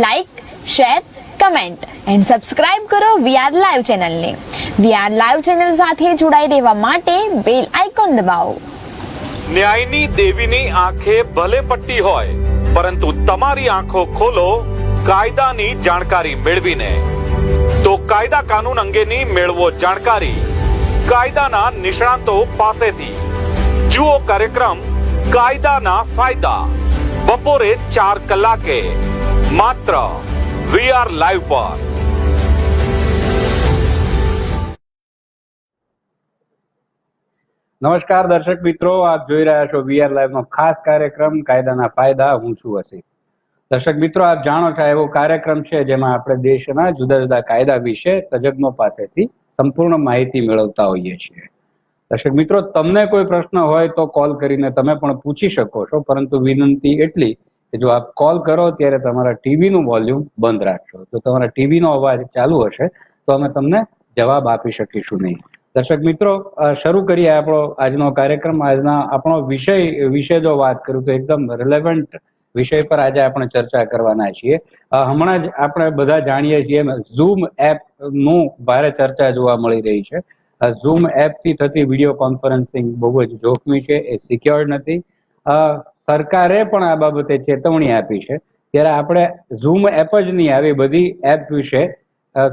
Like, share, comment and subscribe કરો VR live ચેનલને. VR live channel સાથે જોડાઈ રહેવા માટે બેલ આઇકોન દબાવો. ન્યાયની દેવીની આંખે ભલે પટ્ટી હોય, પરંતુ તમારી આંખો ખોલો કાયદાની જાણકારી મેળવીને. તો કાયદા કાનૂન અંગેની મેળવો જાણકારી કાયદાના નિષ્ણાતો પાસેથી. જુઓ કાર્યક્રમ કાયદાના ફાયદા બપોરે 4 કલાકે માત્ર વીઆર લાઈવ પર. નમસ્કાર દર્શક મિત્રો, આપ જોઈ રહ્યા છો વીઆર લાઈવ નો ખાસ કાર્યક્રમ કાયદાના ફાયદા. હું છું વસીમ. દર્શક મિત્રો, આપ જાણો છો એવો કાર્યક્રમ છે જેમાં આપણે દેશના જુદા જુદા કાયદા વિશે તજજ્ઞો પાસેથી સંપૂર્ણ માહિતી મેળવતા હોઈએ છીએ. દર્શક મિત્રો, તમને કોઈ પ્રશ્ન હોય તો કોલ કરીને તમે પણ પૂછી શકો છો, પરંતુ વિનંતી એટલી કે જો આપ કોલ કરો ત્યારે તમારા ટીવી નું વોલ્યુમ બંધ રાખજો. જો તમારા ટીવી નો અવાજ ચાલુ હશે તો અમે તમને જવાબ આપી શકીશું નહીં. દર્શક મિત્રો, શરૂ કરીએ આપણો આજનો કાર્યક્રમ. આજના આપણો વિષય જો વાત કરું તો એકદમ રિલેવન્ટ વિષય પર આજે આપણે ચર્ચા કરવાના છીએ. હમણાં જ આપણે બધા જાણીએ છીએ ઝૂમ એપ નું ભારે ચર્ચા જોવા મળી રહી છે. ઝૂમ એપ થી થતી વિડીયો કોન્ફરન્સિંગ બહુ જ જોખમી છે, એ સિક્યોર નથી. સરકારે પણ આ બાબતે ચેતવણી આપી છે. ત્યારે આપણે ઝૂમ એપ જ નહીં, આવી બધી એપ વિશે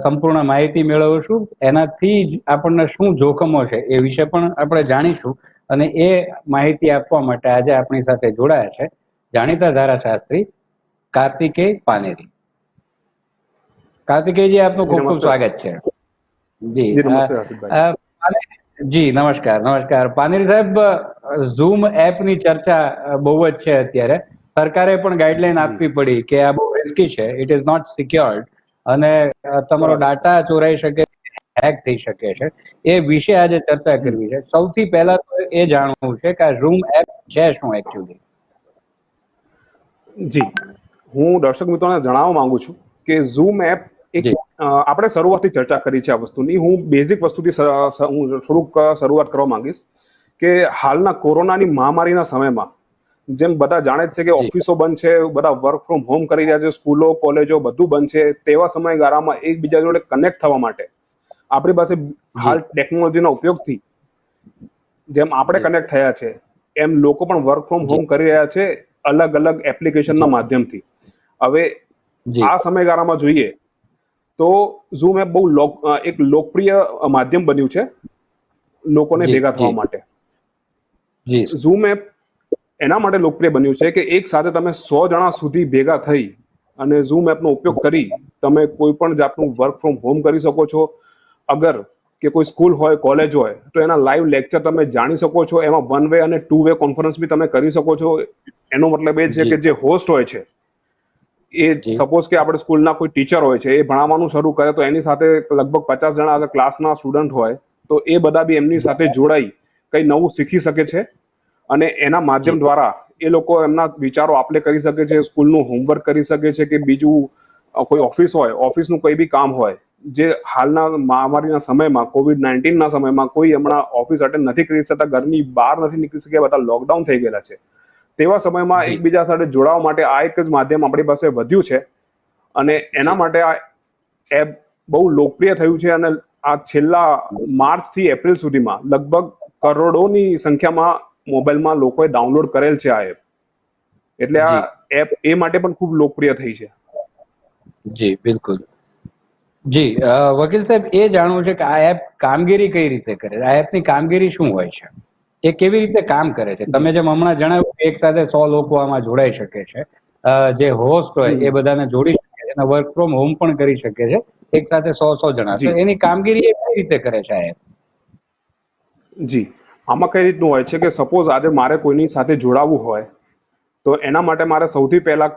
સંપૂર્ણ માહિતી મેળવીશું. એનાથી જ આપણને શું જોખમો છે એ વિશે પણ આપણે જાણીશું. અને એ માહિતી આપવા માટે આજે આપણી સાથે જોડાયા છે જાણીતા ધારાશાસ્ત્રી કાર્તિકેય પાનેરી. કાર્તિકેયજી, આપનું ખૂબ ખૂબ સ્વાગત છે. જી નમસ્કાર. પાનેરી સાહેબ, ઝૂમ એપ ની ચર્ચા બહુ જ છે અત્યારે. સરકારે પણ ગાઈડલાઈન આપવી પડી કે આ બહુ રિસ્કી છે, ઇટ ઇઝ નોટ સિક્યોર્ડ અને તમારો ડાટા ચોરાઈ શકે, હેક થઈ શકે છે. એ વિશે આજે ચર્ચા કરવી છે. સૌથી પહેલા તો એ જાણવું છે કે આ ઝૂમ એપ છે શું એકચ્યુઅલી? જી, હું દર્શક મિત્રોને જણાવવા માંગુ છું કે ઝૂમ એપ એક આપણે શરૂઆતથી ચર્ચા કરી છે આ વસ્તુની. હું બેઝિક વસ્તુથી હું થોડુંક શરૂઆત કરવા માંગીશ કે હાલના કોરોનાની મહામારીના સમયમાં જેમ બધા જાણે જ છે કે ઓફિસો બંધ છે, બધા વર્ક ફ્રોમ હોમ કરી રહ્યા છે, સ્કૂલો કોલેજો બધું બંધ છે. તેવા સમયગાળામાં એકબીજા જોડે કનેક્ટ થવા માટે આપણી પાસે હાલ ટેકનોલોજીના ઉપયોગથી જેમ આપણે કનેક્ટ થયા છે એમ લોકો પણ વર્ક ફ્રોમ હોમ કરી રહ્યા છે અલગ અલગ એપ્લિકેશનના માધ્યમથી. હવે આ સમયગાળામાં જોઈએ તો ઝૂમ એપ બહુ એક લોકપ્રિય માધ્યમ બન્યું છે લોકોને ભેગા થવા માટે. ઝૂમ એપ એના માટે લોકપ્રિય બન્યું છે કે એક સાથે તમે 100 જણા સુધી ભેગા થઈ અને ઝૂમ એપનો ઉપયોગ કરી તમે કોઈ પણ જાતનું વર્ક ફ્રોમ હોમ કરી શકો છો. અગર કે કોઈ સ્કૂલ હોય, કોલેજ હોય તો એના લાઈવ લેક્ચર તમે જાણી શકો છો. એમાં 1 વે અને 2 વે કોન્ફરન્સ બી તમે કરી શકો છો. એનો મતલબ એ છે કે જે હોસ્ટ હોય છે એ સપોઝ કે આપણે સ્કૂલના કોઈ ટીચર હોય છે, એ ભણાવવાનું શરૂ કરે તો એની સાથે લગભગ 50 જણા અગર ક્લાસના સ્ટુડન્ટ હોય તો એ બધા બી એમની સાથે જોડાઈ કંઈ નવું શીખી શકે છે અને એના માધ્યમ દ્વારા એ લોકો એમના વિચારો આપલે કરી શકે છે, સ્કૂલનું હોમવર્ક કરી શકે છે કે બીજું કોઈ ઓફિસ હોય, ઓફિસનું કોઈ બી કામ હોય જે હાલના મહામારીના સમયમાં COVID-19 ના સમયમાં કોઈ હમણાં ઓફિસ અટેન્ડ નથી કરી શકતા, ઘરની બહાર નથી નીકળી શક્યા, બધા લોકડાઉન થઈ ગયેલા છે. તેવા સમયમાં એકબીજા સાથે જોડાવા માટે આ એક જ માધ્યમ આપણી પાસે વધ્યું છે અને એના માટે આ એપ બહુ લોકપ્રિય થયું છે. અને આ છેલ્લા માર્ચ થી એપ્રિલ સુધીમાં લગભગ કરોડોની સંખ્યામાં મોબાઈલમાં લોકોએ ડાઉનલોડ કરેલ છે આ એપ. એટલે આ એપ એ માટે પણ ખૂબ લોકપ્રિય થઈ છે. જી બિલકુલ. જી વકીલ સાહેબ, એ જાણવું છે કે આ એપ કામગીરી કઈ રીતે કરે છે? આ એપની કામગીરી શું હોય છે? એ કેવી રીતે કામ કરે છે? તમે જેમ હમણાં જણાવ્યું એક સાથે 100 લોકો આમાં જોડાઈ શકે છે, જે હોસ્ટ હોય એ બધાને જોડી શકે છે અને વર્ક ફ્રોમ હોમ પણ કરી શકે છે એક સાથે 100 જણા. તો એની કામગીરી એ કઈ રીતે કરે છે આ એપ? જી, આમાં કઈ રીતનું હોય છે કે સપોઝ આજે મારે કોઈની સાથે જોડાવવું હોય તો એના માટે મારે સૌથી પહેલા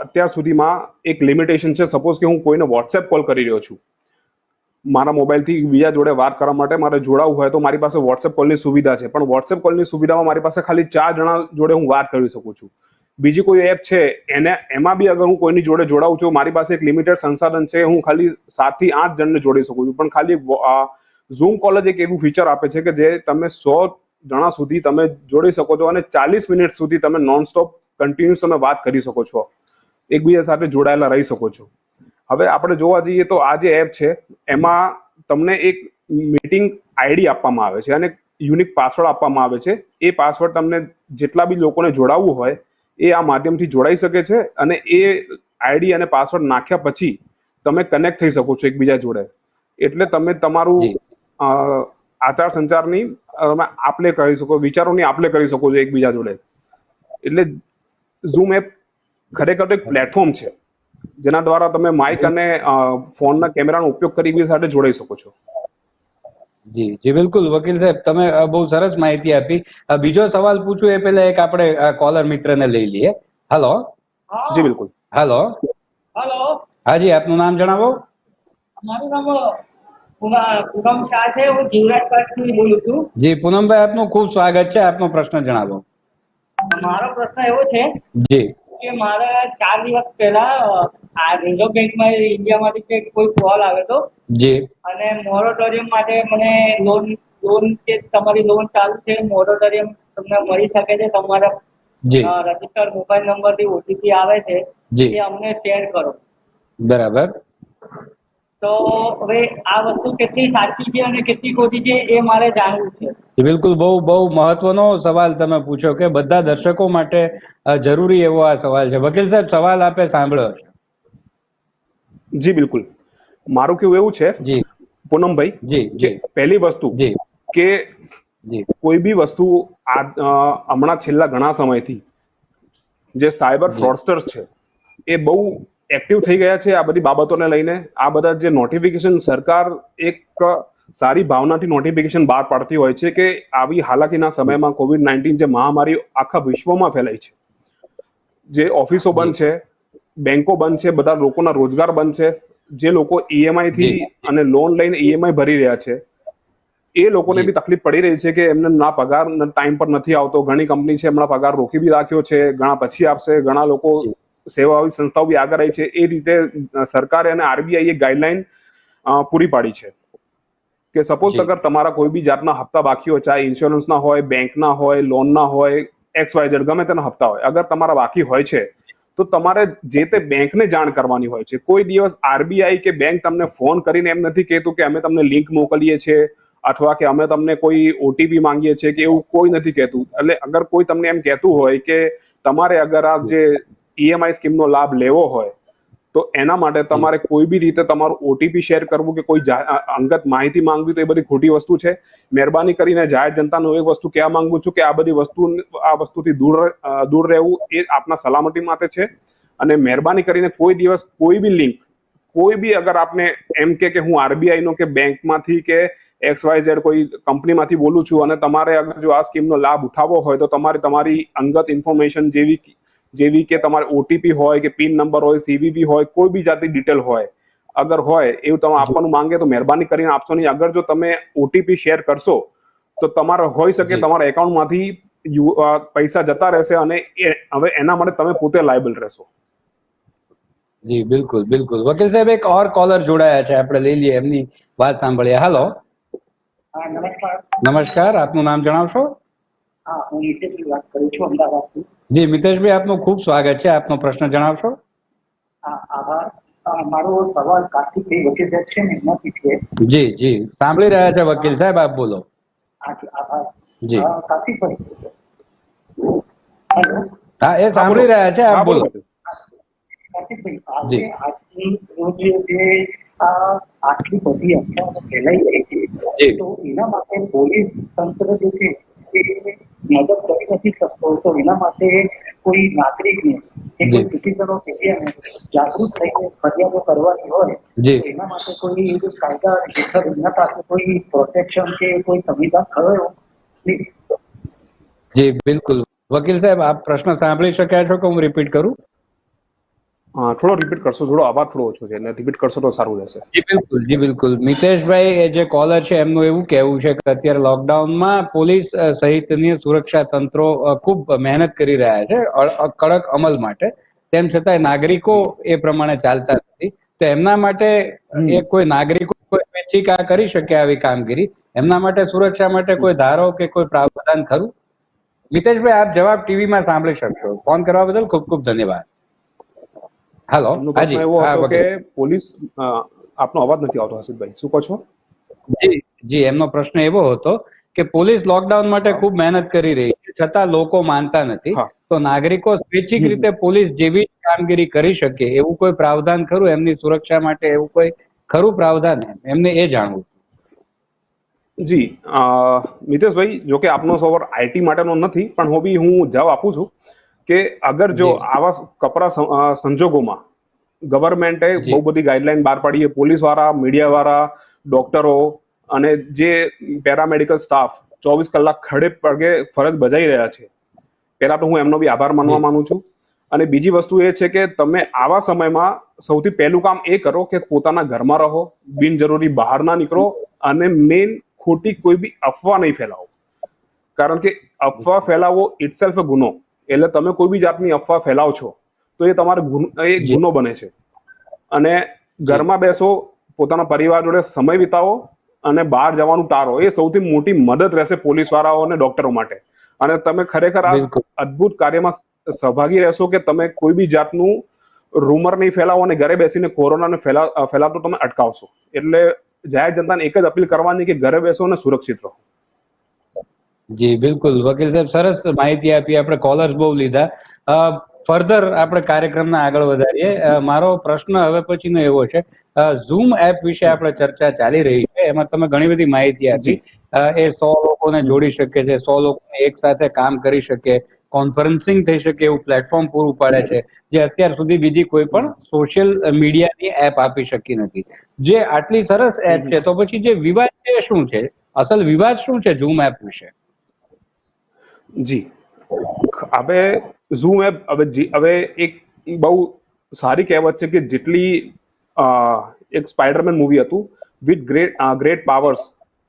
અત્યાર સુધીમાં એક લિમિટેશન છે. સપોઝ કે હું કોઈને વોટ્સએપ કોલ કરી રહ્યો છું, મારા મોબાઈલથી બીજા જોડે વાત કરવા માટે મારે જોડાવવું હોય તો મારી પાસે વોટ્સએપ કોલની સુવિધા છે, પણ વોટ્સએપ કોલની સુવિધામાં મારી પાસે ખાલી 4 જણા જોડે હું વાત કરી શકું છું. બીજી કોઈ એપ છે એમાં બી અગર હું કોઈની જોડે જોડાવું છું, મારી પાસે એક લિમિટેડ સંસાધન છે, હું ખાલી 7 થી 8 જણને જોડી શકું છું. પણ ખાલી ઝૂમ કોલ જ એક એવું ફીચર આપે છે કે જે તમે 100 જણા સુધી તમે જોડી શકો છો અને 40 મિનિટ સુધી તમે નોન સ્ટોપ કન્ટિન્યુઅસ તમે વાત કરી શકો છો. એકબીજા સાથે જોડાયેલા રહી શકો છો. હવે આપણે જોવા જઈએ તો આ જે એપ છે એમાં તમને એક મીટિંગ આઈડી આપવામાં આવે છે અને યુનિક પાસવર્ડ આપવામાં આવે છે. એ પાસવર્ડ તમને જેટલા બી લોકોને જોડાવવું હોય એ આ માધ્યમથી જોડાઈ શકે છે અને એ આઈડી અને પાસવર્ડ નાખ્યા પછી તમે કનેક્ટ થઈ શકો છો એકબીજા જોડે. એટલે તમે તમારું આચાર સંચારની આપલે કરી શકો, વિચારોની આપલે કરી શકો છો એકબીજા જોડે. એટલે ઝૂમ એપ ખરેખર એક પ્લેટફોર્મ છે જેના દ્વારા તમે માઇક અને ફોનના કેમેરાનો ઉપયોગ કરી એકબીજા સાથે જોડાઈ શકો છો. જી જી બિલકુલ વકીલ સાહેબ, તમે બહુ સરસ માહિતી આપી. બીજો સવાલ પૂછું એ પહેલા એક આપણે કોલર મિત્રને લઈ લઈએ. હેલો. જી બિલકુલ. હેલો. હાજી, આપનું નામ જણાવો. મારું નામ પૂનમ શાહ છે. હું જીવરાજ પાસથી બોલું છું. જી પૂનમભાઈ, આપનું ખૂબ સ્વાગત છે. આપનો પ્રશ્ન જણાવો. મારો પ્રશ્ન એવો છે જી કે મારે 4 દિવસ પહેલા આ રિઝર્વ બેંકમાં ઇન્ડિયામાંથી કોઈ કોલ આવ્યો હતો જી અને મોરેટોરિયમ માટે મને લોન કે તમારી લોન ચાલુ છે, મોરેટોરિયમ તમને મળી શકે છે, તમારા જી રજીસ્ટર્ડ મોબાઈલ નંબરથી ઓટીપી આવે છે જી એ અમને શેર કરો. બરાબર. તો હવે આ વસ્તુ કેટલી સાચી છે અને કેટલી ખોટી છે એ મારે જાણવું છે. બિલકુલ, બહુ મહત્વનો સવાલ તમે પૂછો કે બધા દર્શકો માટે જરૂરી એવો આ સવાલ છે. વકીલ સાહેબ, સવાલ આપે સાંભળ્યો છે. જી બિલકુલ. મારું કેવું એવું છે જી પૂનમભાઈ જી કે જી પહેલી વસ્તુ જી કે જી કોઈ બી વસ્તુ હમણાં છેલ્લા ઘણા સમયથી જે સાયબર ફ્રોડસ્ટર્સ છે એ બહુ એક્ટિવ થઈ ગયા છે આ બધી બાબતોને લઈને. આ બધા જે નોટિફિકેશન સરકાર એક સારી ભાવનાથી નોટિફિકેશન બહાર પાડતી હોય છે કે આવી હાલાકીના સમયમાં COVID-19 જે મહામારી આખા વિશ્વમાં ફેલાઈ છે, જે ઓફિસો બંધ છે, બેંકો બંધ છે, બધા લોકોના રોજગાર બંધ છે, જે લોકો ઈએમઆઈ થી અને લોન લઈને ઈએમઆઈ ભરી રહ્યા છે એ લોકોને બી તકલીફ પડી રહી છે કે એમને ના પગાર ટાઈમ પર નથી આવતો. ઘણી કંપની છે હમણાં પગાર રોકી બી રાખ્યો છે, ઘણા પછી આપશે, ઘણા લોકો સેવાઓની સંસ્થાઓ બી આગળ આવી છે. એ રીતે સરકારે અને આરબીઆઈ એ ગાઈડલાઈન પૂરી પાડી છે કે સપોઝ અગર તમારા કોઈ બી જાતના હપ્તા બાકી હોય, ચાહે ઇન્સ્યોરન્સના હોય, બેંકના હોય, લોનના હોય, XYZ ગમે તેના હપ્તા હોય, અગર તમારા બાકી હોય છે તો તમારે જે તે બેંકને જાણ કરવાની હોય છે. કોઈ દિવસ આરબીઆઈ કે બેંક તમને ફોન કરીને એમ નથી કહેતું કે અમે તમને લિંક મોકલીએ છીએ અથવા કે અમે તમને કોઈ ઓટીપી માંગીએ છીએ કે એવું કોઈ નથી કહેતું. એટલે અગર કોઈ તમને એમ કહેતું હોય કે તમારે અગર આ જે ઈએમઆઈ સ્કીમનો લાભ લેવો હોય તો એના માટે તમારે કોઈ બી રીતે તમારું ઓટીપી શેર કરવું કે કોઈ અંગત માહિતી માંગવી તો એ બધી ખોટી વસ્તુ છે. મહેરબાની કરીને જાહેર જનતાનું એક વસ્તુ કહેવા માંગુ છું કે આ બધી વસ્તુથી દૂર રહેવું એ આપના સલામતી માટે છે. અને મહેરબાની કરીને કોઈ દિવસ કોઈ બી લિંક, કોઈ બી અગર આપને એમ કે હું આરબીઆઈ નો કે બેંકમાંથી કે XYZ કોઈ કંપનીમાંથી બોલું છું અને તમારે અગર જો આ સ્કીમનો લાભ ઉઠાવવો હોય તો તમારે તમારી અંગત ઇન્ફોર્મેશન જેવી કે તમારે ઓટીપી હોય કે પિન નંબર હોય, સીવીવી હોય, કોઈ બી જાતની ડિટેલ હોય, અગર હોય એવું તમે આપવાનું માંગે તો મહેરબાની કરીને આપશો નહીં. અગર જો તમે ઓટીપી શેર કરશો તો તમારે હોઈ શકે તમારા એકાઉન્ટમાંથી પૈસા જતા રહેશે અને હવે એના માટે તમે પોતે લાયબલ રહેશો. જી બિલકુલ બિલકુલ. વકીલ સાહેબ, એક ઓર કોલર જોડાયા છે, આપણે લઈ લઈએ, એમની વાત સાંભળીએ. હેલો. નમસ્કાર. નમસ્કાર, આપનું નામ જણાવશો? હા, હું મિતેશભાઈ વાત કરું છું અમદાવાદથી. જી મિતેશભાઈ, આપનું ખૂબ સ્વાગત છે. આપનો પ્રશ્ન જણાવશો? હા, આભાર. મારો સવાલ કાર્તિકભાઈ વકીલ સાહેબ છે ને એમાંથી છે. જી જી સાંભળી રહ્યા છે વકીલ સાહેબ, આપ બોલો. આભાર. જી કાર્તિકભાઈ. હા, એ સાંભળી રહ્યા છે, આપ બોલો. કાર્તિકભાઈ, આજની રોજ જે આટલી બધી અફવાઓ ફેલાઈ રહી છે તો એના માટે પોલીસ તંત્ર જે છે એ મદદ કરી નથી શકતો. તો એના માટે કોઈ નાગરિકને કે કોઈ સિટીઝનો એરિયાને જાગૃત થઈને ફરિયાદો કરવાની હોય તો એના માટે કોઈ કાયદા હેઠળ એના પાસે કોઈ પ્રોટેક્શન કે કોઈ સંવિધાન ખરો? જી બિલકુલ. વકીલ સાહેબ, આપ પ્રશ્ન સાંભળી શક્યા છો કે હું રિપીટ કરું? થોડો રિપીટ કરશો? થોડો અવાજ થોડો ઓછો છે એટલે રિપીટ કરશો તો સારું રહેશે. જી બિલકુલ, જી બિલકુલ. મિતેશભાઈ, એ જે કોલર છે એમનું એવું કહેવું છે કે અત્યારે લોકડાઉનમાં પોલીસ સહિતની સુરક્ષા તંત્રો ખૂબ મહેનત કરી રહ્યા છે કડક અમલ માટે, તેમ છતાંય નાગરિકો એ પ્રમાણે ચાલતા નથી. તો એમના માટે એ કોઈ નાગરિકો સ્વૈચ્છિક આ કરી શકે આવી કામગીરી, એમના માટે સુરક્ષા માટે કોઈ ધારો કે કોઈ પ્રાવધાન ખરું? મિતેશભાઈ, આપ જવાબ ટીવીમાં સાંભળી શકશો. ફોન કરવા બદલ ખૂબ ખૂબ ધન્યવાદ. હાલો, એમનો પ્રશ્ન હાજી, એવો હા, હતો કે વકીલ. પોલીસ આપનો અવાજ નથી આવતો હસીબભાઈ, શું કહો છો? જી જી, એમનો પ્રશ્ન એવો હતો કે પોલીસ લોકડાઉન માટે ખૂબ મહેનત કરી રહી છે, છતાં લોકો માનતા નથી. હા. તો નાગરિકો સ્વૈચ્છિક રીતે પોલીસ જેવી જ કામગીરી કરી શકે એવું કોઈ પ્રાવધાન ખરું એમની સુરક્ષા માટે, એવું કોઈ ખરું પ્રાવધાન? એમને એ જાણવું. જી મિતેશભાઈ, જો કે આપનો સવાલ આઈટી માટેનો નથી, પણ હું જવાબ આપું છું કે અગર જો જી. આવા કપરા સંજોગોમાં ગવર્મેન્ટે જી. બહુ બધી ગાઈડલાઈન બહાર પાડી છે, પોલીસ વાળા, મીડિયા વાળા, ડોક્ટરો અને જે પેરામેડિકલ સ્ટાફ 24 કલાક ખડે પગે ફરજ બજાવી રહ્યા છે, પહેલા તો હું એમનો બી આભાર માનવા જી. માંગુ છું. અને બીજી વસ્તુ એ છે કે તમે આવા સમયમાં સૌથી પહેલું કામ એ કરો કે પોતાના ઘરમાં રહો, બિનજરૂરી બહાર ના નીકળો, અને મેઇન ખોટી કોઈ બી અફવા નહીં ફેલાવો, કારણ કે અફવા ફેલાવો ઇટસેલ્ફ ગુનો. એટલે તમે કોઈ બી જાતની અફવા ફેલાવ છો તો એ તમારે જી. ગુનો બને છે. અને ઘરમાં બેસો, પોતાના પરિવાર જોડે સમય વિતાવો અને બહાર જવાનું ટાળો. એ સૌથી મોટી મદદ રહેશે પોલીસ વાળાઓ અને ડોક્ટરો માટે. અને તમે ખરેખર આ બિલકુલ. અદ્ભુત કાર્યમાં સહભાગી રહેશો કે તમે કોઈ બી જાતનું રૂમર નહીં ફેલાવો અને ઘરે બેસીને કોરોનાને ફેલાતો તમે અટકાવશો. એટલે જાહેર જનતાને એક જ અપીલ કરવાની કે ઘરે બેસો અને સુરક્ષિત રહો. જી બિલકુલ વકીલ સાહેબ, સરસ માહિતી આપી. આપણે કોલર્સ બહુ લીધા. ફર્ધર આપણે કાર્યક્રમને આગળ વધારીએ. મારો પ્રશ્ન હવે પછીનો એવો છે, ઝૂમ એપ વિશે આપણે ચર્ચા ચાલી રહી છે, એમાં તમે ઘણી બધી માહિતી આપી. એ 100 લોકોને જોડી શકે છે, 100 લોકોને એક સાથે કામ કરી શકે, કોન્ફરન્સિંગ થઈ શકે એવું પ્લેટફોર્મ પૂરું પાડે છે, જે અત્યાર સુધી બીજી કોઈ પણ સોશિયલ મીડિયાની એપ આપી શકી નથી. જે આટલી સરસ એપ છે, તો પછી જે વિવાદ છે શું છે? અસલ વિવાદ શું છે ઝૂમ એપ વિશે? જી, હવે ઝૂમ એપ હવે એક બહુ સારી કહેવત છે કે જેટલી એક સ્પાઈડરમેન મૂવી હતું, with great powers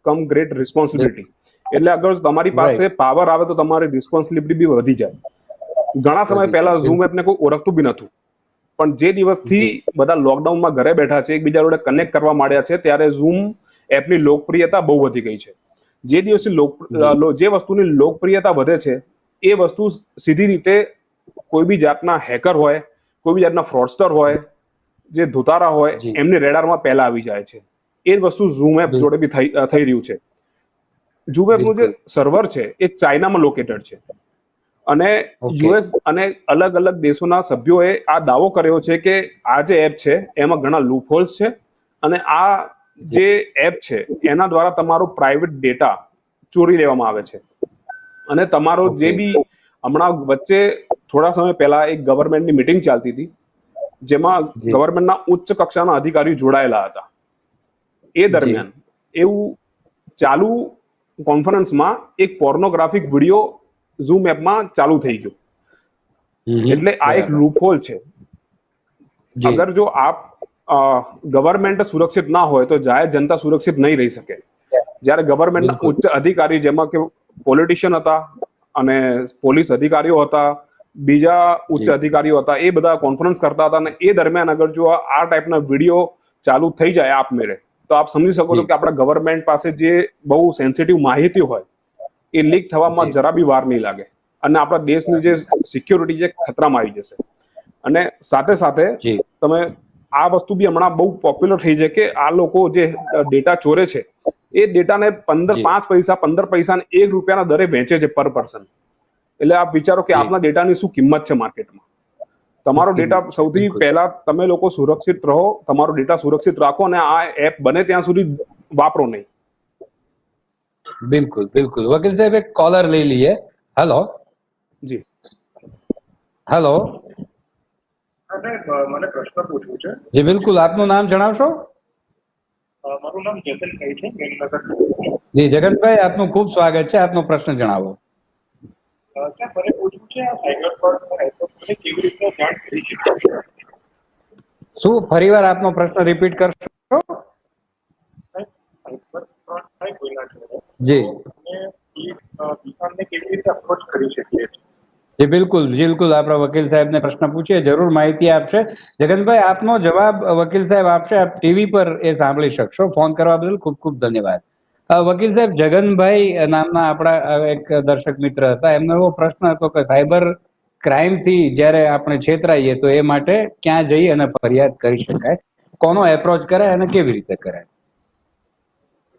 come great responsibility. એટલે અગર તમારી પાસે પાવર આવે તો તમારી રિસ્પોન્સિબિલિટી બી વધી જાય. ઘણા સમય પહેલા ઝૂમ એપને કોઈ ઓળખતું બી નતું, પણ જે દિવસથી બધા લોકડાઉનમાં ઘરે બેઠા છે, એકબીજા જોડે કનેક્ટ કરવા માંડ્યા છે, ત્યારે ઝૂમ એપની લોકપ્રિયતા બહુ વધી ગઈ છે. જે દિવસે જે વસ્તુની લોકપ્રિયતા વધે છે, એ વસ્તુ સીધી રીતે કોઈ બી જાતના હેકર હોય, કોઈ બી જાતના ફ્રોડસ્ટર હોય, જે ધુતારા હોય, એમની રેડારમાં પહેલા આવી જાય છે. એ જ વસ્તુ ઝૂમ એપ જોડે બી થઈ રહ્યું છે. ઝૂમ એપનું જે સર્વર છે એ ચાઇનામાં લોકેટેડ છે, અને યુએસ અને અલગ અલગ દેશોના સભ્યોએ આ દાવો કર્યો છે કે આ જે એપ છે એમાં ઘણા લૂપહોલ્સ છે, અને આ જે એપ છે એના દ્વારા તમારો પ્રાઇવેટ ડેટા ચોરી લેવામાં આવે છે. અને તમારો જે બી હમણાં વચ્ચે થોડા સમય પહેલા એક ગવર્મેન્ટની મિટિંગ ચાલતી હતી, જેમાં ગવર્મેન્ટના ઉચ્ચ કક્ષાના અધિકારીઓ જોડાયેલા હતા. એ દરમિયાન એવું ચાલુ કોન્ફરન્સમાં એક પોર્નોગ્રાફિક વિડીયો ઝૂમ એપમાં ચાલુ થઈ ગયો. એટલે આ એક લૂપહોલ છે. અગર જો ગવર્મેન્ટ સુરક્ષિત ના હોય તો જાહેર જનતા સુરક્ષિત નહીં રહી શકે. જ્યારે ગવર્મેન્ટના ઉચ્ચ અધિકારી, જેમાં કે પોલિટિશિયન હતા અને પોલીસ અધિકારીઓ હતા, બીજા ઉચ્ચ અધિકારીઓ હતા, એ બધા કોન્ફરન્સ કરતા હતા, અને એ દરમિયાન અગર જો આ ટાઈપના વિડીયો ચાલુ થઈ જાય આપમેળે, તો આપ સમજી શકો છો કે આપણા ગવર્મેન્ટ પાસે જે બહુ સેન્સિટિવ માહિતી હોય એ લીક થવામાં જરા બી વાર નહીં લાગે, અને આપણા દેશની જે સિક્યોરિટી છે ખતરામાં આવી જશે. અને સાથે સાથે તમે આ વસ્તુ બી હમણાં બહુ પોપ્યુલર થઈ છે કે આ લોકો જે ડેટા ચોરે છે એ ડેટાને 5 પૈસા 15 પૈસા અને ₹1 દરે વેચે છે પર પર્સન. એટલે આપ વિચારો કે આપના ડેટાની શું કિંમત છે માર્કેટમાં. તમારો ડેટા સૌથી પહેલા તમે લોકો સુરક્ષિત રહો, તમારો ડેટા સુરક્ષિત રાખો, અને આ એપ બને ત્યાં સુધી વાપરો નહીં. બિલકુલ બિલકુલ. વકીલ સાહેબ, એક કોલર લઈ લઈએ. હેલો. જી હેલો. મને પ્રશ્ન પૂછવું છે. જી બિલકુલ, આપનું નામ જણાવશો? મારું નામ જતનભાઈ છે, મેમનગર. જી જગનભાઈ, આપનું ખૂબ સ્વાગત છે. આપનો પ્રશ્ન જણાવો. મને પૂછવું છે, આ સાયબર ફ્રોડ કેવી રીતે જાણ કરી શકીએ? શું ફરીવાર આપનો પ્રશ્ન રિપીટ કરશો? સાયબર ફ્રોડ થાય કોઈના જોડે, જી દુકાનને કેવી રીતે અપ્રોચ કરી શકીએ? જી બિલકુલ બિલકુલ, આપણા વકીલ સાહેબને પ્રશ્ન પૂછીએ, જરૂર માહિતી આપશે. જગનભાઈ, આપનો જવાબ વકીલ સાહેબ આપશે. આપ ટીવી પર એ સાંભળી શકશો. ફોન કરવા બદલ ખૂબ ખૂબ ધન્યવાદ. વકીલ સાહેબ, જગનભાઈ નામના આપણા એક દર્શક મિત્ર હતા, એમનો એવો પ્રશ્ન હતો કે સાયબર ક્રાઇમ થી જ્યારે આપણે છેતરાઈએ તો એ માટે ક્યાં જઈ અને ફરિયાદ કરી શકાય, કોનો એપ્રોચ કરાય અને કેવી રીતે કરાય?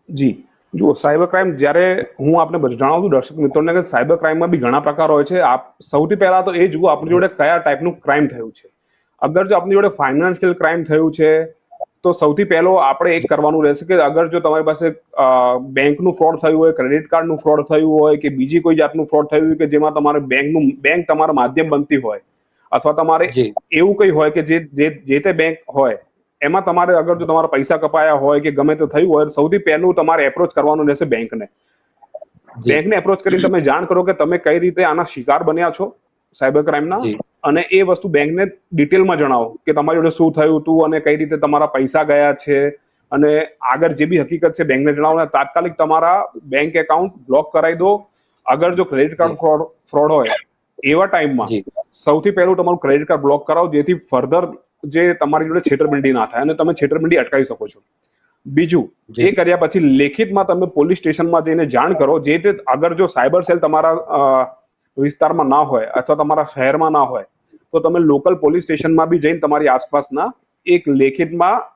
જી જુઓ, સાયબર ક્રાઇમ જ્યારે હું આપને જણાવું છું દર્શક મિત્રોને કે સાયબર ક્રાઇમમાં બી ઘણા પ્રકાર હોય છે. આપ સૌથી પહેલા તો એ જુઓ આપણી જોડે કયા ટાઈપનું ક્રાઇમ થયું છે. અગર જો આપણી જોડે ફાઇનાન્શિયલ ક્રાઇમ થયું છે તો સૌથી પહેલો આપણે એક કરવાનું રહેશે કે અગર જો તમારી પાસે બેંકનું ફ્રોડ થયું હોય, ક્રેડિટ કાર્ડનું ફ્રોડ થયું હોય કે બીજી કોઈ જાતનું ફ્રોડ થયું હોય કે જેમાં તમારે બેંક તમારા માધ્યમ બનતી હોય, અથવા તમારે એવું કંઈ હોય કે જે તે બેંક હોય એમાં તમારે અગર જો તમારા પૈસા કપાયા હોય કે ગમે તે થયું હોય, સૌથી પહેલું તમારે એપ્રોચ કરવાનું રહેશે બેંકને. બેંકને એપ્રોચ કરીને તમે જાણ કરો કે તમે કઈ રીતે આના શિકાર બન્યા છો સાયબર ક્રાઇમના, અને એ વસ્તુ બેંકને ડિટેલમાં જણાવો કે તમારી જોડે શું થયું હતું અને કઈ રીતે તમારા પૈસા ગયા છે, અને આગળ જે બી હકીકત છે બેંકને જણાવો. તાત્કાલિક તમારા બેંક એકાઉન્ટ બ્લોક કરાવી દો. અગર જો ક્રેડિટ કાર્ડ ફ્રોડ હોય એવા ટાઈમમાં સૌથી પહેલું તમારું ક્રેડિટ કાર્ડ બ્લોક કરાવો, જેથી ફર્ધર જે તમારી જોડે છેતરપિંડી ના થાય અને તમે છેતરપિંડી અટકાવી શકો છો. બીજું એ કર્યા પછી લેખિતમાં તમે પોલીસ સ્ટેશનમાં જઈને જાણ કરો. જે તે અગર જો સાયબર સેલ તમારા વિસ્તારમાં ના હોય અથવા તમારા શહેરમાં ના હોય તો તમે લોકલ પોલીસ સ્ટેશનમાં બી જઈને તમારી આસપાસના એક લેખિતમાં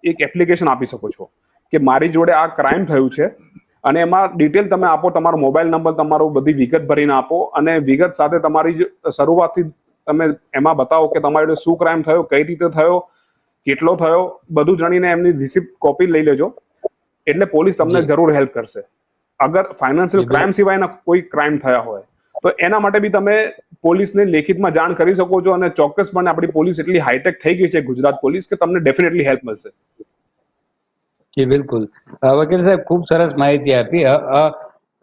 એક એપ્લિકેશન આપી શકો છો કે મારી જોડે આ ક્રાઇમ થયું છે, અને એમાં ડિટેલ તમે આપો, તમારો મોબાઈલ નંબર, તમારો બધી વિગત ભરીને આપો, અને વિગત સાથે તમારી શરૂઆતથી તમે એમાં બતાવો કે તમારી જોડે શું ક્રાઇમ થયો, કઈ રીતે થયો, કેટલો થયો, બધું જાણીને એમની રિસિપ્ટ કોપી લઈ લેજો. એટલે પોલીસ તમને જરૂર હેલ્પ કરશે. અગર ફાઇનાન્શિયલ ક્રાઇમ સિવાયના કોઈ ક્રાઇમ થયા હોય તો એના માટે બી તમે પોલીસને લેખિતમાં જાણ કરી શકો છો, અને ચોક્કસપણે આપણી પોલીસ એટલી હાઈટેક થઈ ગઈ છે ગુજરાત પોલીસ કે તમને ડેફિનેટલી હેલ્પ મળશે. જી બિલકુલ. વકીલ સાહેબ, ખૂબ સરસ માહિતી આપી.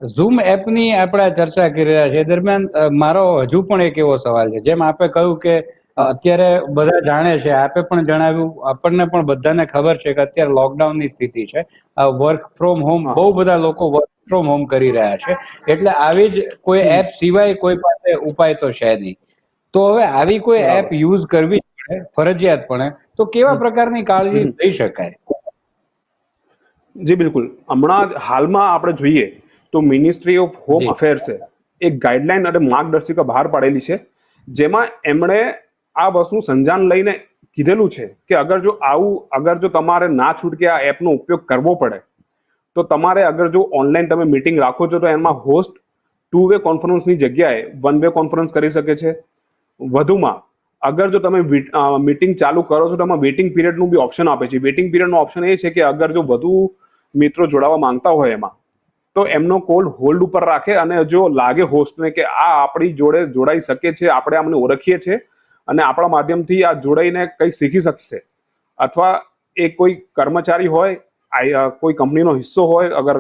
ઝૂમ એપની આપણે ચર્ચા કરી રહ્યા છીએ દરમિયાન મારો હજુ પણ એક એવો સવાલ છે. જેમ આપે કહ્યું કે અત્યારે બધા જાણે છે, આપે પણ જણાવ્યું, આપણને પણ બધાને ખબર છે કે અત્યારે લોકડાઉનની સ્થિતિ છે, વર્ક ફ્રોમ હોમ, બહુ બધા લોકો વર્ક ફ્રોમ હોમ કરી રહ્યા છે, એટલે આવી જ કોઈ એપ સિવાય કોઈ પાસે ઉપાય તો છે નહીં. તો હવે આવી કોઈ એપ યુઝ કરવી પડે ફરજિયાતપણે તો કેવા પ્રકારની કાળજી લઈ શકાય? જી બિલકુલ. હમણાં હાલમાં આપણે જોઈએ તો મિનિસ્ટ્રી ઓફ હોમ અફેર્સે એક ગાઈડલાઈન અને માર્ગદર્શિકા બહાર પાડેલી છે, જેમાં એમણે આ વસ્તુનું સંજાન લઈને કીધેલું છે કે અગર જો તમારે ના છૂટકે આ એપનો ઉપયોગ કરવો પડે તો તમારે અગર જો ઓનલાઈન તમે મીટિંગ રાખો છો તો એમાં હોસ્ટ 2-વે કોન્ફરન્સની જગ્યાએ 1-વે કોન્ફરન્સ કરી શકે છે. વધુમાં અગર જો તમે મીટિંગ ચાલુ કરો છો તો એમાં વેઇટિંગ પીરિયડનું બી ઓપ્શન આપે છે. વેઇટિંગ પીરિયડનો ઓપ્શન એ છે કે અગર જો વધુ મિત્રો જોડાવા માંગતા હોય એમાં તો એમનો કોલ હોલ્ડ ઉપર રાખે, અને જો લાગે હોસ્ટને કે આ આપણી જોડે જોડાઈ શકે છે, આપણે આમને ઓળખીએ છીએ અને આપણા માધ્યમથી આ જોડાઈને કંઈક શીખી શકશે, અથવા એ કોઈ કર્મચારી હોય, કોઈ કંપનીનો હિસ્સો હોય, અગર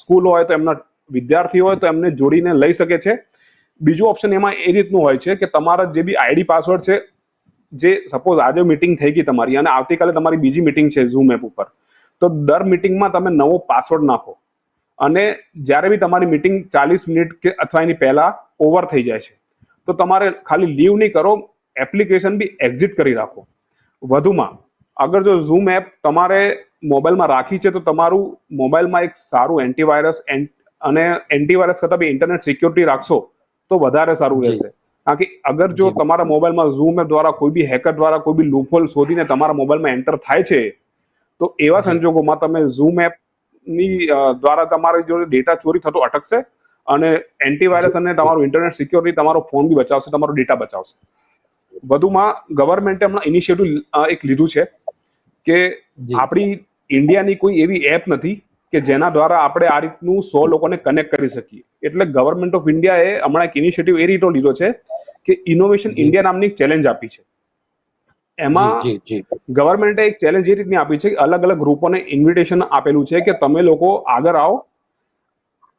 સ્કૂલ હોય તો એમના વિદ્યાર્થી હોય તો એમને જોડીને લઈ શકે છે. બીજું ઓપ્શન એમાં એ રીતનું હોય છે કે તમારા જે બી આઈડી પાસવર્ડ છે, જે સપોઝ આજે મીટિંગ થઈ ગઈ તમારી અને આવતીકાલે તમારી બીજી મીટિંગ છે ઝૂમ એપ ઉપર, તો દર મીટિંગમાં તમે નવો પાસવર્ડ નાખો, અને જ્યારે બી તમારી મીટિંગ 40 મિનિટ કે અથવા એની પહેલા ઓવર થઈ જાય છે તો તમારે ખાલી લીવ નહીં કરો, એપ્લિકેશન બી એક્ઝિટ કરી રાખો. વધુમાં અગર જો ઝૂમ એપ તમારે મોબાઈલમાં રાખી છે તો તમારું મોબાઈલમાં એક સારું એન્ટીવાયરસ અને એન્ટીવાયરસ કરતાં બી ઇન્ટરનેટ સિક્યોરિટી રાખશો તો વધારે સારું રહેશે. કારણ કે અગર જો તમારા મોબાઈલમાં ઝૂમ એપ દ્વારા કોઈ બી હેકર દ્વારા કોઈ બી લૂપહોલ શોધીને તમારા મોબાઈલમાં એન્ટર થાય છે તો એવા સંજોગોમાં તમે ઝૂમ એપ ની દ્વારા તમારી જોડે ડેટા ચોરી થતો અટકશે, અને એન્ટીવાયરસ અને તમારું ઇન્ટરનેટ સિક્યોરિટી તમારો ફોન બી બચાવશે, તમારો ડેટા બચાવશે. વધુમાં ગવર્મેન્ટે હમણાં ઇનિશિયેટિવ એક લીધું છે કે આપણી ઇન્ડિયાની કોઈ એવી એપ નથી કે જેના દ્વારા આપણે આ રીતનું 100 લોકોને કનેક્ટ કરી શકીએ. એટલે ગવર્મેન્ટ ઓફ ઇન્ડિયાએ હમણાં એક ઇનિશિયેટિવ એ રીતનો લીધો છે કે ઇનોવેશન ઇન્ડિયા નામની એક ચેલેન્જ આપી છે. એમાં ગવર્મેન્ટે એક ચેલેન્જ એ રીતની આપી છે કે અલગ અલગ ગ્રુપોને ઇન્વિટેશન આપેલું છે કે તમે લોકો આગળ આવો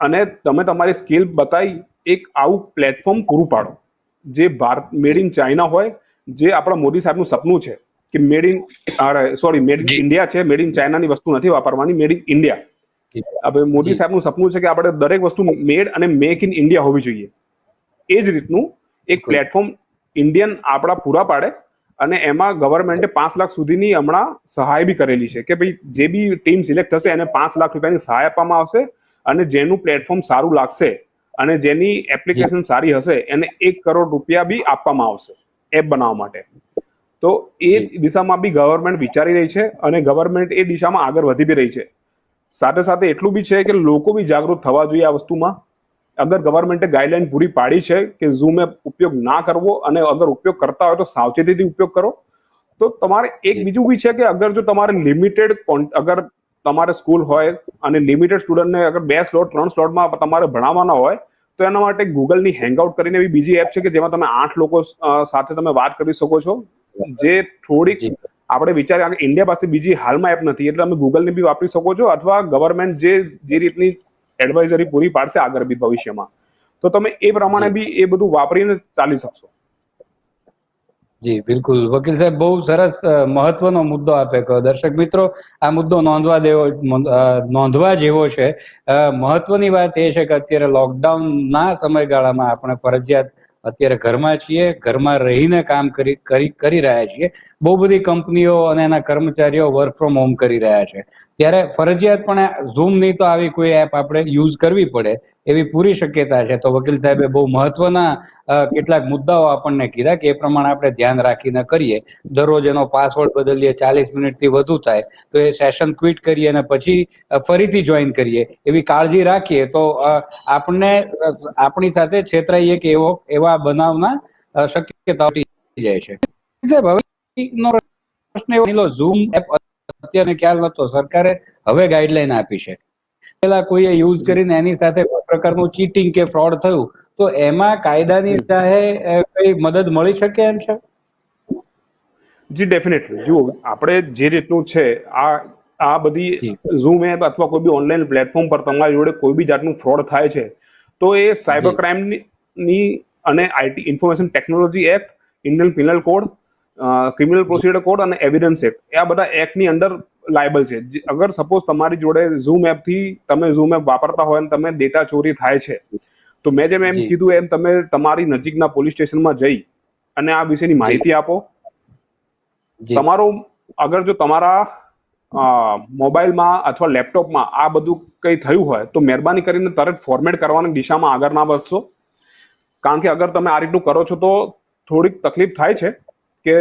અને તમે તમારી સ્કિલ બતાવી એક આવું પ્લેટફોર્મ પૂરું પાડો જે મેડ ઇન ચાઇના હોય, જે આપણા મોદી સાહેબનું સપનું છે કે મેડ ઇન ઇન્ડિયા છે, મેડ ઇન ચાઇનાની વસ્તુ નથી વાપરવાની, મેડ ઇન ઇન્ડિયા. હવે મોદી સાહેબનું સપનું છે કે આપણે દરેક વસ્તુ મેડ અને મેક ઇન ઇન્ડિયા હોવી જોઈએ. એ જ રીતનું એક પ્લેટફોર્મ ઇન્ડિયન આપણા પૂરા પાડે, અને એમાં ગવર્મેન્ટે 5 લાખ સુધીની હમણાં સહાય બી કરેલી છે કે ભાઈ જે બી ટીમ સિલેક્ટ થશે એને 5 લાખ રૂપિયાની સહાય આપવામાં આવશે, અને જેનું પ્લેટફોર્મ સારું લાગશે અને જેની એપ્લિકેશન સારી હશે એને 1 કરોડ રૂપિયા બી આપવામાં આવશે એપ બનાવવા માટે. તો એ દિશામાં બી ગવર્મેન્ટ વિચારી રહી છે અને ગવર્મેન્ટ એ દિશામાં આગળ વધી બી રહી છે. સાથે સાથે એટલું બી છે કે લોકો બી જાગૃત થવા જોઈએ આ વસ્તુમાં. અગર ગવર્મેન્ટે ગાઈડલાઈન પૂરી પાડી છે કે ઝૂમ એપ ઉપયોગ ના કરવો અને અગર ઉપયોગ કરતા હોય તો સાવચેતીથી ઉપયોગ કરો. તો તમારે એક બીજું બી છે કે અગર જો તમારે લિમિટેડ અગર તમારે સ્કૂલ હોય અને લિમિટેડ સ્ટુડન્ટને અગર 2 સ્લોટ 3 સ્લોટમાં તમારે ભણાવવાના હોય તો એના માટે ગૂગલની હેંગઆઉટ કરીને એવી બીજી એપ છે કે જેમાં તમે 8 લોકો સાથે તમે વાત કરી શકો છો. જે થોડીક આપણે વિચારીએ કે ઇન્ડિયા પાસે બીજી હાલમાં એપ નથી એટલે તમે ગૂગલની બી વાપરી શકો છો અથવા ગવર્મેન્ટ જે રીતની એડવાઇઝરી પૂરી પાડશે આગળ બી ભવિષ્યમાં તો તમે એ પ્રમાણે બી એ બધું વાપરીને ચાલી શકશો. જી બિલકુલ વકીલ સાહેબ, બહુ સરસ મહત્વનો મુદ્દો આપે કહો. દર્શક મિત્રો, આ મુદ્દો નોંધવા જેવો છે. મહત્વની વાત એ છે કે અત્યારે લોકડાઉનના સમયગાળામાં આપણે ફરજિયાત અત્યારે ઘરમાં છીએ, ઘરમાં રહીને કામ કરી રહ્યા છીએ. બહુ બધી કંપનીઓ અને એના કર્મચારીઓ વર્ક ફ્રોમ હોમ કરી રહ્યા છે. ત્યારે ફરજિયાતપણે ઝૂમ નહીં તો આવી કોઈ એપ આપણે યુઝ કરવી પડે એવી પૂરી શક્યતા છે. તો વકીલ સાહેબે બહુ મહત્વના કેટલાક મુદ્દાઓ આપણને કીધા કે એ પ્રમાણે આપણે ધ્યાન રાખીને કરીએ. દરરોજ એનો પાસવર્ડ બદલીએ, 40 મિનિટથી વધુ થાય તો એ સેશન ક્વિટ કરીએ અને પછી ફરીથી જોઈન કરીએ એવી કાળજી રાખીએ તો આપણી સાથે છેતરાઈએ કે એવા બનાવના શક્યતાઓ થઈ જાય છે. હવે પ્રશ્ન એવો, ઝૂમ એપ અત્યારે ખ્યાલ નતો, સરકારે હવે ગાઈડલાઈન આપી છે. પેલા કોઈએ યુઝ કરીને એની સાથે કોઈ પ્રકારનું ચીટિંગ કે ફ્રોડ થયું તો એમાં કાયદાની રાહે કઈ મદદ મળી શકે એમ છે? જી ડેફિનેટલી. જુઓ, આપણે જે રીતનું છે આ બધી ઝૂમ એપ અથવા કોઈ બી ઓનલાઈન પ્લેટફોર્મ પર તમારી જોડે કોઈ બી જાતનું ફ્રોડ થાય છે તો એ સાયબર ક્રાઇમની અને IT information technology act, Indian penal code, criminal procedure code અને એવિડન્સ એક્ટ, આ બધા એક્ટની અંદર લાયબલ છે. અગર સપોઝ તમારી જોડે ઝૂમ એપથી તમે ઝૂમ એપ વાપરતા હોય અને તમે ડેટા ચોરી થાય છે તો મેં જેમ કીધું એમ તમે તમારી નજીકના પોલીસ સ્ટેશનમાં જઈ અને આ વિશેની માહિતી આપો. તમારો અગર જો તમારા મોબાઈલમાં અથવા લેપટોપમાં આ બધું કંઈ થયું હોય તો મહેરબાની કરીને તરત ફોર્મેટ કરવાની દિશામાં આગળ ના વધશો. કારણ કે અગર તમે આ રીતનું કરો છો તો થોડીક તકલીફ થાય છે કે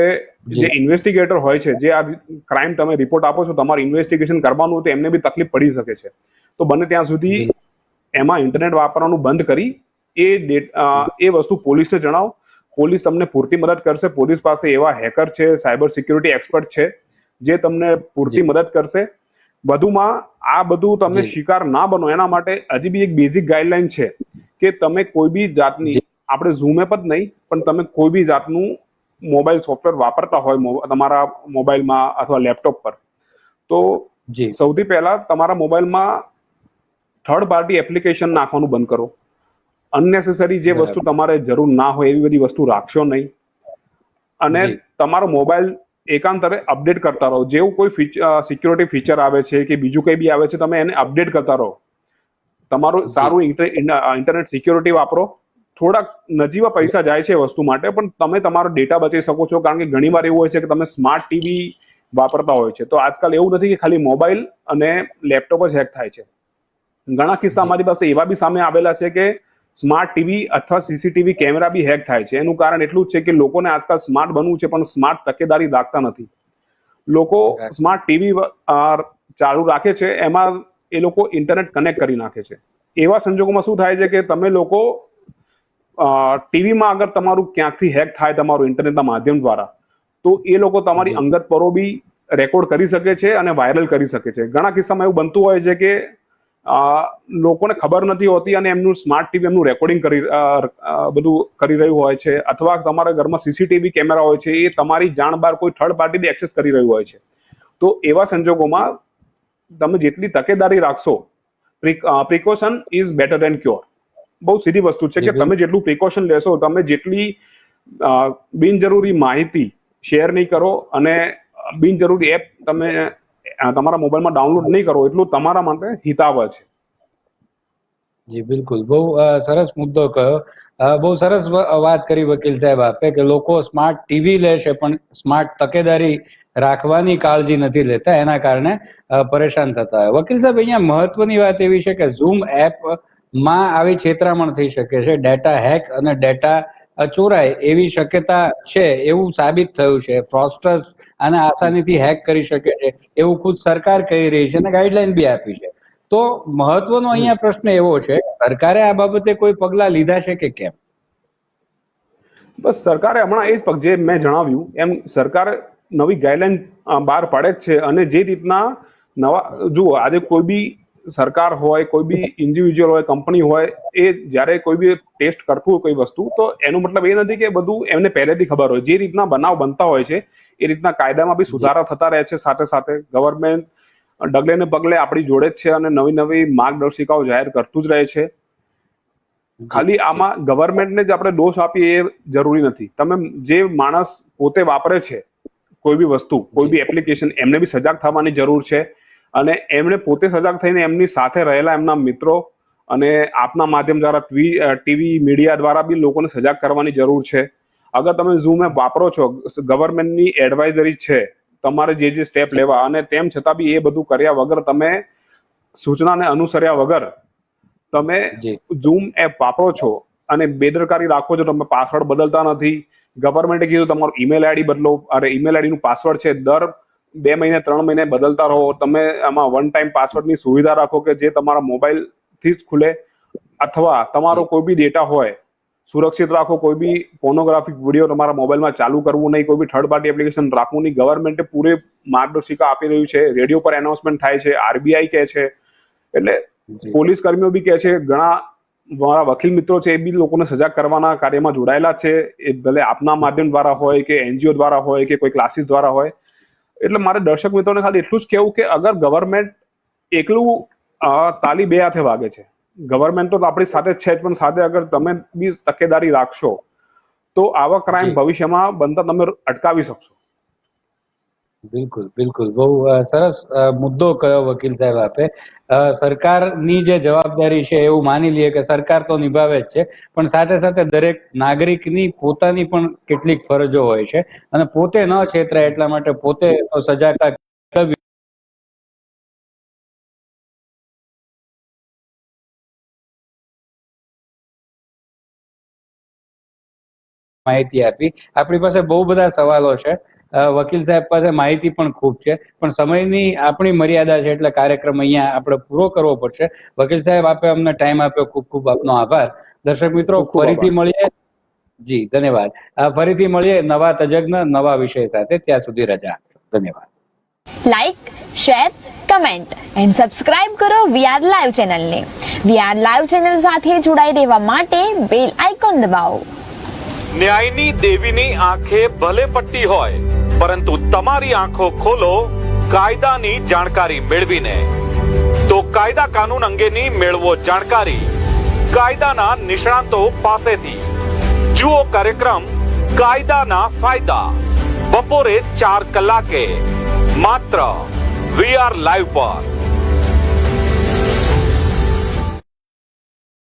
જે ઇન્વેસ્ટિગેટર હોય છે, જે આ ક્રાઇમ તમે રિપોર્ટ આપો છો, તમારે ઇન્વેસ્ટિગેશન કરવાનું હોય તો એમને બી તકલીફ પડી શકે છે. તો બને ત્યાં સુધી એમાં ઇન્ટરનેટ વાપરવાનું બંધ કરી એ વસ્તુ પોલીસને જણાવો. પોલીસ તમને પૂરતી મદદ કરશે. પોલીસ પાસે એવા હેકર છે, સાયબર સિક્યુરિટી એક્સપર્ટ છે જે તમને પૂરતી મદદ કરશે. વધુમાં આ બધું તમે શિકાર ના બનો એના માટે હજી બી એક બેઝિક ગાઈડલાઈન છે કે તમે કોઈ બી જાતની, આપણે ઝૂમ એપ જ નહીં પણ તમે કોઈ બી જાતનું મોબાઈલ સોફ્ટવેર વાપરતા હોય તમારા મોબાઈલમાં અથવા લેપટોપ પર તો સૌથી પહેલા તમારા મોબાઈલમાં થર્ડ પાર્ટી એપ્લિકેશન નાખવાનું બંધ કરો. અનનેસેસરી જે વસ્તુ તમારે જરૂર ના હોય એવી બધી વસ્તુ રાખશો નહીં અને તમારો મોબાઈલ એકાંતરે અપડેટ કરતા રહો. જેવું કોઈ સિક્યોરિટી ફીચર આવે છે કે બીજું કંઈ બી આવે છે તમે એને અપડેટ કરતા રહો. તમારું સારું ઇન્ટરનેટ સિક્યોરિટી વાપરો. થોડાક નજીવા પૈસા જાય છે વસ્તુ માટે પણ તમે તમારો ડેટા બચાવી શકો છો. કારણ કે ઘણી વાર એવું હોય છે કે તમે સ્માર્ટ ટીવી વાપરતા હોય છે તો આજકાલ એવું નથી કે ખાલી મોબાઈલ અને લેપટોપ જ હેક થાય છે. ઘણા કિસ્સા અમારી પાસે એવા બી સામે આવેલા છે કે સ્માર્ટ ટીવી અથવા સીસીટીવી કેમેરા બી હેક થાય છે. એનું કારણ એટલું જ છે કે લોકોને આજકાલ સ્માર્ટ બનવું છે પણ સ્માર્ટ તકેદારી રાખતા નથી. લોકો સ્માર્ટ ટીવી ચાલુ રાખે છે, એમાં એ લોકો ઇન્ટરનેટ કનેક્ટ કરી નાખે છે. એવા સંજોગોમાં શું થાય છે કે તમે લોકો ટીવીમાં અગર તમારું ક્યાંકથી હેક થાય તમારું ઇન્ટરનેટના માધ્યમ દ્વારા તો એ લોકો તમારી અંગત પરો બી રેકોર્ડ કરી શકે છે અને વાયરલ કરી શકે છે. ઘણા કિસ્સામાં એવું બનતું હોય છે કે લોકોને ખબર નથી હોતી અને એમનું સ્માર્ટ ટીવી એમનું રેકોર્ડિંગ બધું કરી રહ્યું હોય છે અથવા તમારા ઘરમાં સીસીટીવી કેમેરા હોય છે એ તમારી જાણ બહાર કોઈ થર્ડ પાર્ટી બી એક્સેસ કરી રહ્યું હોય છે. તો એવા સંજોગોમાં તમે જેટલી તકેદારી રાખશો, precaution is better than cure. બહુ સીધી વસ્તુ છે કે તમે જેટલું પ્રિકોશન લેશો, તમે જેટલી બિનજરૂરી માહિતી શેર નહીં કરો અને બિનજરૂરી એપ તમે તમારા મોબાઈલમાં ડાઉનલોડ નહીં કરો એટલું તમારા માટે હિતાવહ છે. જી બિલકુલ, બહુ સરસ મુદ્દો કહ્યો. બહુ સરસ વાત કરી વકીલ સાહેબ આપે કે લોકો સ્માર્ટ ટીવી લે છે પણ સ્માર્ટ તકેદારી રાખવાની કાળજી નથી લેતા, એના કારણે પરેશાન થતા હોય. વકીલ સાહેબ, અહીંયા મહત્વની વાત એવી છે કે ઝૂમ એપ માં આવી છેતરામણ થઈ શકે છે, ડેટા હેક અને ડેટા ચોરાય એવી શક્યતા છે એવું સાબિત થયું છે. ફ્રોસ્ટર્સ આને આસાનીથી હેક કરી શકે છે એવું ખુદ સરકાર કહી રહી છે અને ગાઈડલાઈન બી આપી છે. તો મહત્વનો અહીંયા પ્રશ્ન એવો છે, સરકારે આ બાબતે કોઈ પગલા લીધા છે કે કેમ? બસ સરકારે હમણાં એ જ જે મેં જણાવ્યું એમ સરકાર નવી ગાઈડલાઈન બહાર પાડે જ છે. અને જે રીતના નવા જુઓ, આજે કોઈ બી સરકાર હોય, કોઈ બી ઇન્ડિવિજ્યુઅલ હોય, કંપની હોય, એ જ્યારે કોઈ બી ટેસ્ટ કરતું હોય કોઈ વસ્તુ, તો એનો મતલબ એ નથી કે બધું એમને પહેલેથી ખબર હોય. જે રીતના બનાવ બનતા હોય છે એ રીતના કાયદામાં બી સુધારા થતા રહે છે. સાથે સાથે ગવર્મેન્ટ ડગલે ને પગલે આપણી જોડે જ છે અને નવી નવી માર્ગદર્શિકાઓ જાહેર કરતું જ રહે છે. ખાલી આમાં ગવર્મેન્ટને જ આપણે દોષ આપીએ એ જરૂરી નથી. તમે જે માણસ પોતે વાપરે છે કોઈ બી વસ્તુ, કોઈ બી એપ્લિકેશન, એમને બી સજાગ થવાની જરૂર છે. અને એમણે પોતે સજાગ થઈને એમની સાથે રહેલા એમના મિત્રો અને આપના માધ્યમ દ્વારા ટીવી મીડિયા દ્વારા બી લોકોને સજાગ કરવાની જરૂર છે. અગર તમે ઝૂમ એપ વાપરો છો, ગવર્મેન્ટની એડવાઇઝરી છે તમારે જે સ્ટેપ લેવા, અને તેમ છતાં બી એ બધું કર્યા વગર, તમે સૂચનાને અનુસર્યા વગર તમે ઝૂમ એપ વાપરો છો અને બેદરકારી રાખો છો, તમે પાસવર્ડ બદલતા નથી. ગવર્મેન્ટે કીધું તમારું ઈમેલ આઈડી બદલો, અરે ઈમેલ આઈડી નું પાસવર્ડ છે દર 2 મહિને 3 મહિને બદલતા રહો. તમે આમાં વન ટાઈમ પાસવર્ડની સુવિધા રાખો કે જે તમારા મોબાઈલ થી જ ખુલે, અથવા તમારો કોઈ બી ડેટા હોય સુરક્ષિત રાખો. કોઈ બી પોર્નોગ્રાફિક વિડીયો તમારા મોબાઈલમાં ચાલુ કરવું નહીં, કોઈ બી થર્ડ પાર્ટી એપ્લિકેશન રાખવું નહીં. ગવર્મેન્ટે પૂરે માર્ગદર્શિકા આપી રહ્યું છે, રેડિયો પર એનાઉન્સમેન્ટ થાય છે, આરબીઆઈ કહે છે, એટલે પોલીસ કર્મીઓ બી કહે છે, ઘણા મારા વકીલ મિત્રો છે એ બી લોકોને સજાગ કરવાના કાર્યમાં જોડાયેલા છે, એ ભલે આપના માધ્યમ દ્વારા હોય કે એનજીઓ દ્વારા હોય કે કોઈ ક્લાસીસ દ્વારા હોય. એટલે મારે દર્શક મિત્રોને ખાલી એટલું જ કહેવું કે અગર ગવર્મેન્ટ એકલું તાલી બે હાથે વાગે છે, ગવર્મેન્ટ તો આપણી સાથે છે જ, પણ સાથે અગર તમે બી તકેદારી રાખશો તો આવા ક્રાઇમ ભવિષ્યમાં બનતા તમે અટકાવી શકશો. બિલકુલ બિલકુલ, બહુ સરસ મુદ્દો કયો વકીલ સાહેબ આપે. સરકારની જે જવાબદારી છે એવું માની લઈએ કે સરકાર તો નિભાવે જ છે, પણ સાથે સાથે દરેક નાગરિકની પોતાની પણ કેટલીક ફરજો હોય છે અને પોતે ન છેતરાય એટલા માટે પોતે સજાગતા માહિતી આપી. આપણી પાસે બહુ બધા સવાલો છે, વકીલ સાહેબ પાસે માહિતી પણ ખૂબ છે, પણ સમયની આપણી મર્યાદા છે એટલે કાર્યક્રમ અહીંયા આપણે પૂરો કરવો પડશે. વકીલ સાહેબ, આપે અમને ટાઈમ આપ્યો, ખૂબ ખૂબ આપનો આભાર. દર્શક મિત્રો, ફરીથી મળીએ. જી ધન્યવાદ. ફરીથી મળીએ નવા તજજ્ઞ નવા વિષય સાથે. ત્યાં સુધી રજા. ધન્યવાદ. Like, share, comment and subscribe કરો વીઆર લાઈવ ચેનલને. વીઆર લાઈવ ચેનલ સાથે જોડાઈ રહેવા માટે બેલ આઇકોન દબાવો. ન્યાયની દેવીની આંખે ભલે પટ્ટી હોય, પરંતુ તમારી આંખો ખોલો કાયદાની જાણકારી મેળવીને. તો કાયદા કાનૂન અંગેની મેળવો જાણકારી કાયદાના નિષ્ણાતો પાસેથી. જુઓ કાર્યક્રમ કાયદાના ફાયદા બપોરે 4 કલાકે માત્ર વીઆર લાઈવ પર.